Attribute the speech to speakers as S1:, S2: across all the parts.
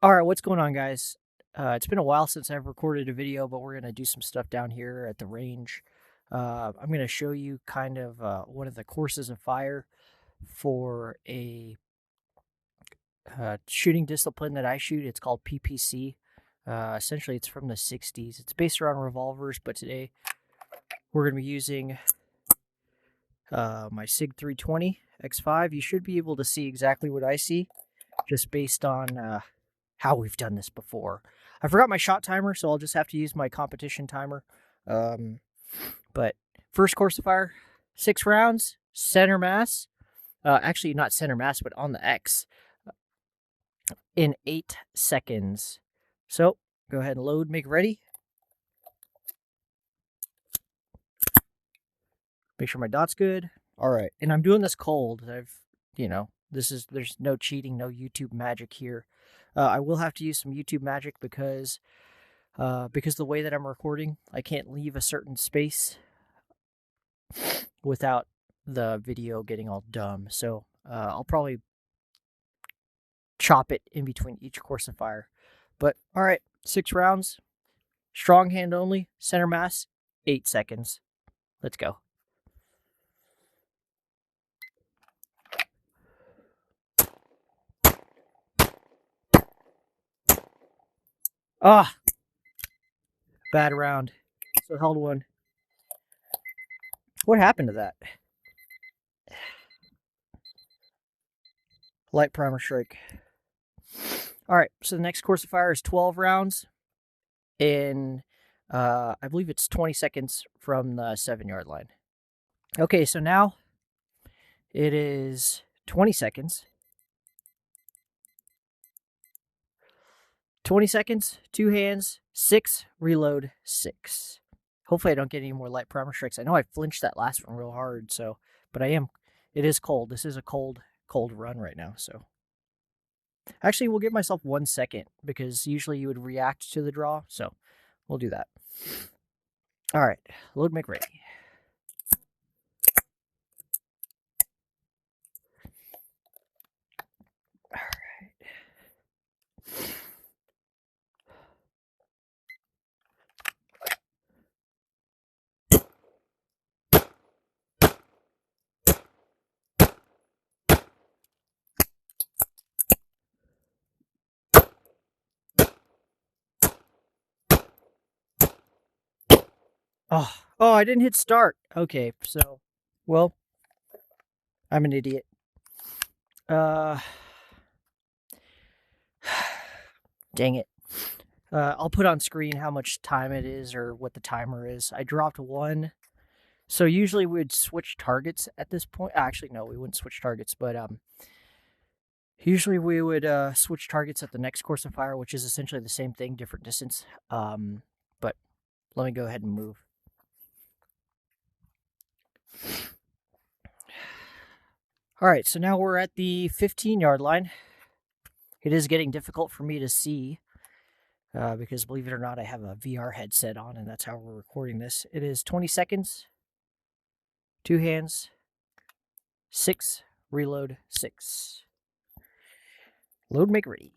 S1: All right, what's going on, guys? It's been a while since I've recorded a video, but we're going to do some stuff down here at the range. I'm going to show you kind of one of the courses of fire for a shooting discipline that I shoot. It's called PPC. Essentially, it's from the 60s. It's based around revolvers, but today we're going to be using my SIG 320 X5. You should be able to see exactly what I see just based on how we've done this before. I forgot my shot timer, so I'll just have to use my competition timer. But first course of fire, 6 rounds, center mass. Actually, not center mass, but on the X in 8 seconds. So go ahead and load, make ready. Make sure my dot's good. All right, and I'm doing this cold. There's no cheating, no YouTube magic here. I will have to use some YouTube magic because the way that I'm recording, I can't leave a certain space without the video getting all dumb. So I'll probably chop it in between each course of fire. But all right, 6 rounds, strong hand only, center mass, 8 seconds. Let's go. Ah, bad round. So held one. What happened to that? Light primer strike. All right, so the next course of fire is 12 rounds in, I believe it's 20 seconds from the 7-yard line. Okay, so now it is 20 seconds. 20 seconds, 2 hands, 6, reload, 6. Hopefully I don't get any more light primer strikes. I know I flinched that last one real hard, but it is cold. This is a cold run right now, so. Actually, we'll give myself 1 second because usually you would react to the draw, so we'll do that. All right, load, make ready. All right. Oh, I didn't hit start. Okay, so, well, I'm an idiot. Dang it. I'll put on screen how much time it is or what the timer is. I dropped 1. So usually we would switch targets at this point. Actually, no, we wouldn't switch targets, but usually we would switch targets at the next course of fire, which is essentially the same thing, different distance. But let me go ahead and move. All right, so now we're at the 15-yard line. It is getting difficult for me to see because, believe it or not, I have a VR headset on, and that's how we're recording this. It is 20 seconds, 2 hands, 6, reload, 6. Load, make ready.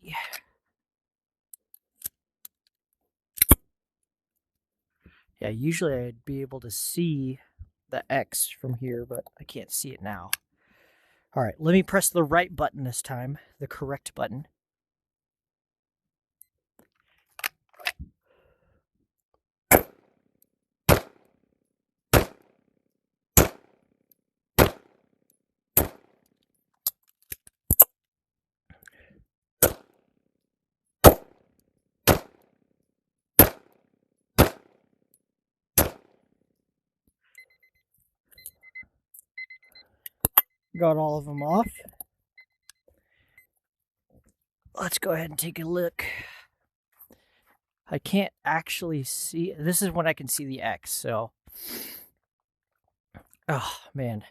S1: Yeah, usually I'd be able to see the X from here, but I can't see it now. All right, let me press the right button this time, the correct button. Got all of them off. Let's go ahead and take a look. I can't actually see. This is when I can see the X, so. Oh, man.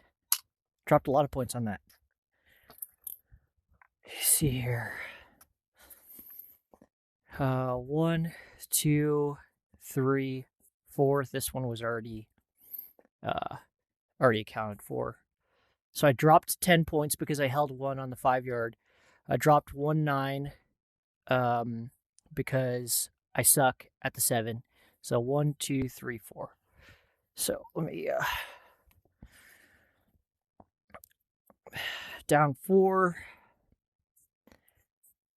S1: Dropped a lot of points on that. Let's see here. 1, 2, 3, 4. This one was already accounted for. So I dropped 10 points because I held 1 on the 5-yard. I dropped 1, 9, because I suck at the 7. So 1, 2, 3, 4. So let me down 4.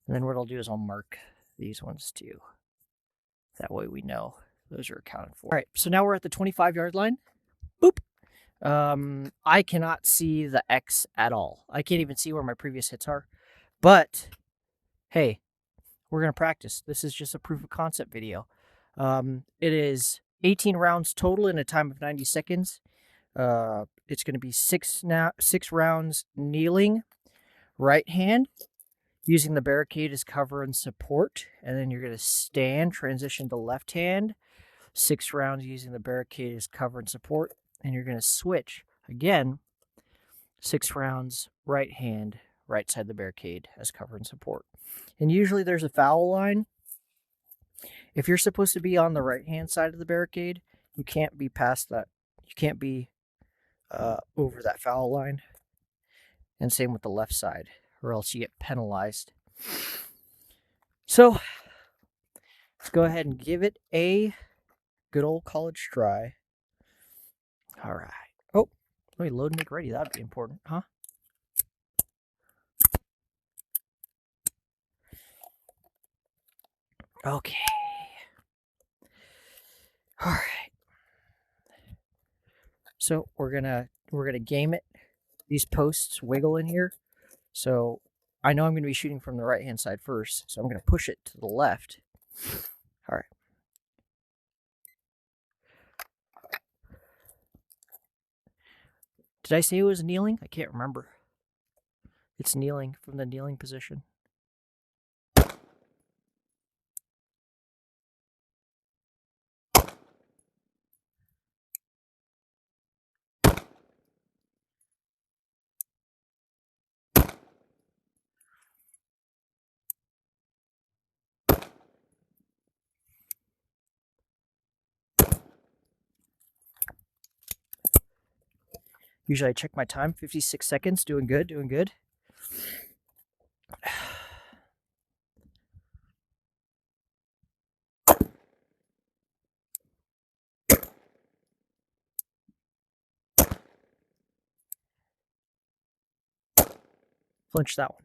S1: And then what I'll do is I'll mark these ones too. That way we know those are accounted for. All right, so now we're at the 25-yard line. Boop. I cannot see the X at all. I can't even see where my previous hits are. But, hey, we're going to practice. This is just a proof of concept video. It is 18 rounds total in a time of 90 seconds. It's going to be 6 rounds kneeling, right hand, using the barricade as cover and support. And then you're going to stand, transition to left hand, 6 rounds using the barricade as cover and support. And you're going to switch again, 6 rounds, right hand, right side of the barricade as cover and support. And usually there's a foul line. If you're supposed to be on the right hand side of the barricade, you can't be past that. You can't be over that foul line. And same with the left side, or else you get penalized. So let's go ahead and give it a good old college try. All right. Oh, let me load and make ready. That'd be important, huh? Okay. All right. So we're gonna game it. These posts wiggle in here. So I know I'm gonna be shooting from the right hand side first. So I'm gonna push it to the left. All right. Did I say it was kneeling? I can't remember. It's kneeling from the kneeling position. Usually I check my time, 56 seconds, doing good, doing good. Flinch that one.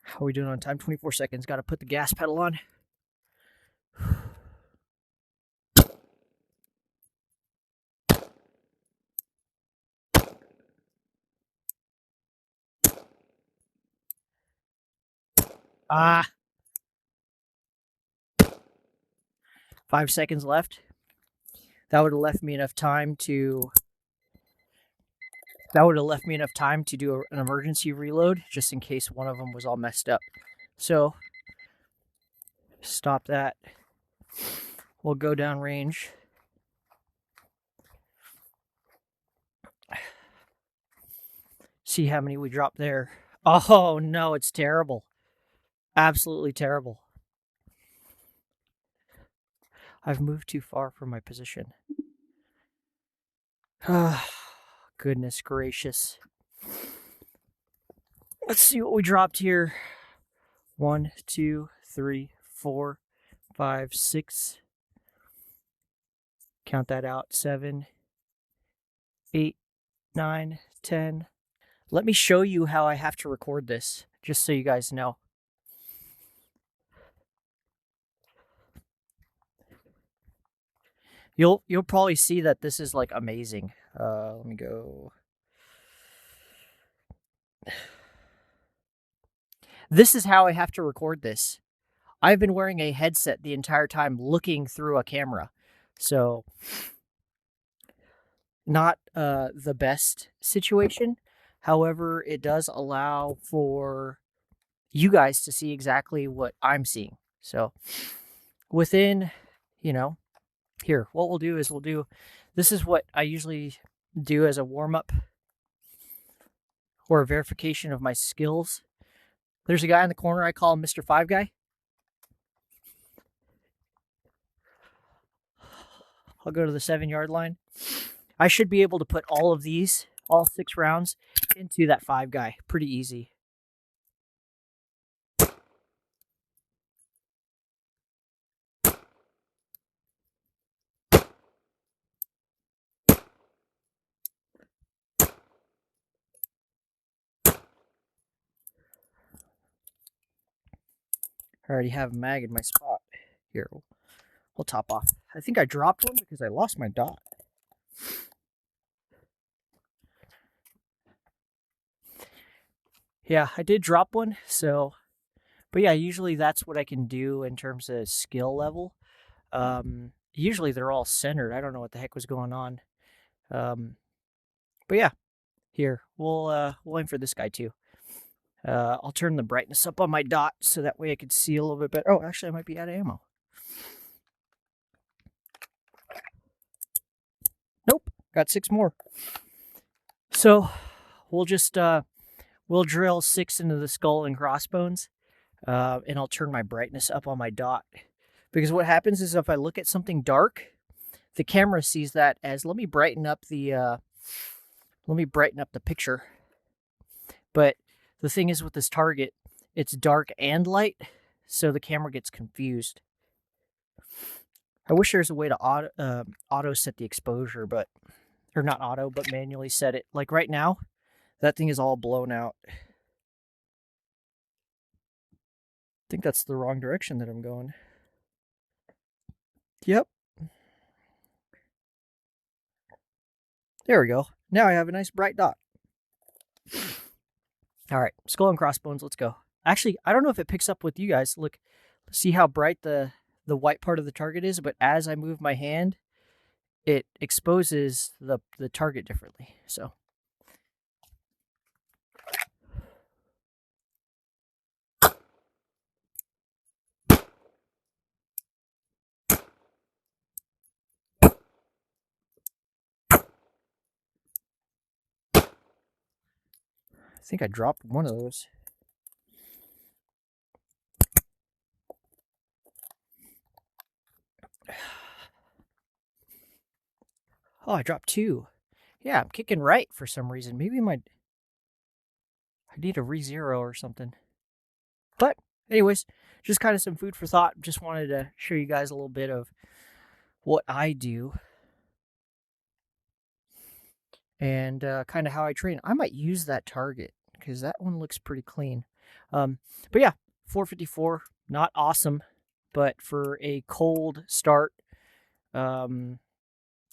S1: How are we doing on time? 24 seconds. Got to put the gas pedal on. Ah. 5 seconds left. That would have left me enough time to do an emergency reload, just in case one of them was all messed up. So, stop that. We'll go down range. See how many we drop there. Oh, no, it's terrible. Absolutely terrible. I've moved too far from my position. Goodness gracious. Let's see what we dropped here. 1, 2, 3, 4, 5, 6. Count that out. 7, 8, 9, 10. Let me show you how I have to record this, just so you guys know. You'll probably see that this is like amazing. Let me go. This is how I have to record this. I've been wearing a headset the entire time looking through a camera. So, not the best situation. However, it does allow for you guys to see exactly what I'm seeing. So, within, here, what we'll do is this is what I usually do as a warm-up or a verification of my skills. There's a guy in the corner, I call him Mr. 5 Guy. I'll go to the 7-yard line. I should be able to put all of these, all 6 rounds, into that 5 guy. Pretty easy. I already have a mag in my spot. Here, we'll top off. I think I dropped one because I lost my dot. Yeah, I did drop one, so... But yeah, usually that's what I can do in terms of skill level. Usually they're all centered. I don't know what the heck was going on. But yeah, here, we'll aim for this guy too. I'll turn the brightness up on my dot so that way I can see a little bit better. Oh, actually, I might be out of ammo. Nope, got 6 more. So we'll just we'll drill 6 into the skull and crossbones, and I'll turn my brightness up on my dot. Because what happens is if I look at something dark, the camera sees that as let me brighten up the picture. But the thing is with this target, it's dark and light, so the camera gets confused. I wish there's a way to auto set the exposure, or not auto, but manually set it. Like right now, that thing is all blown out. I think that's the wrong direction that I'm going. Yep. There we go. Now I have a nice bright dot. All right, skull and crossbones, let's go. Actually, I don't know if it picks up with you guys. Look, see how bright the white part of the target is, but as I move my hand, it exposes the target differently. So I think I dropped one of those. Oh, I dropped 2. Yeah, I'm kicking right for some reason. Maybe I need a re-zero or something. But anyways, just kind of some food for thought. Just wanted to show you guys a little bit of what I do and kind of how I train. I might use that target because that one looks pretty clean. But yeah, 454, not awesome, but for a cold start,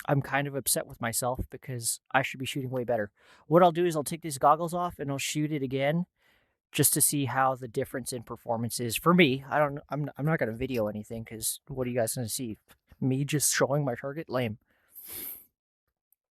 S1: I'm kind of upset with myself because I should be shooting way better. What I'll do is I'll take these goggles off and I'll shoot it again just to see how the difference in performance is for me. I'm not going to video anything because what are you guys going to see? Me just showing my target? Lame.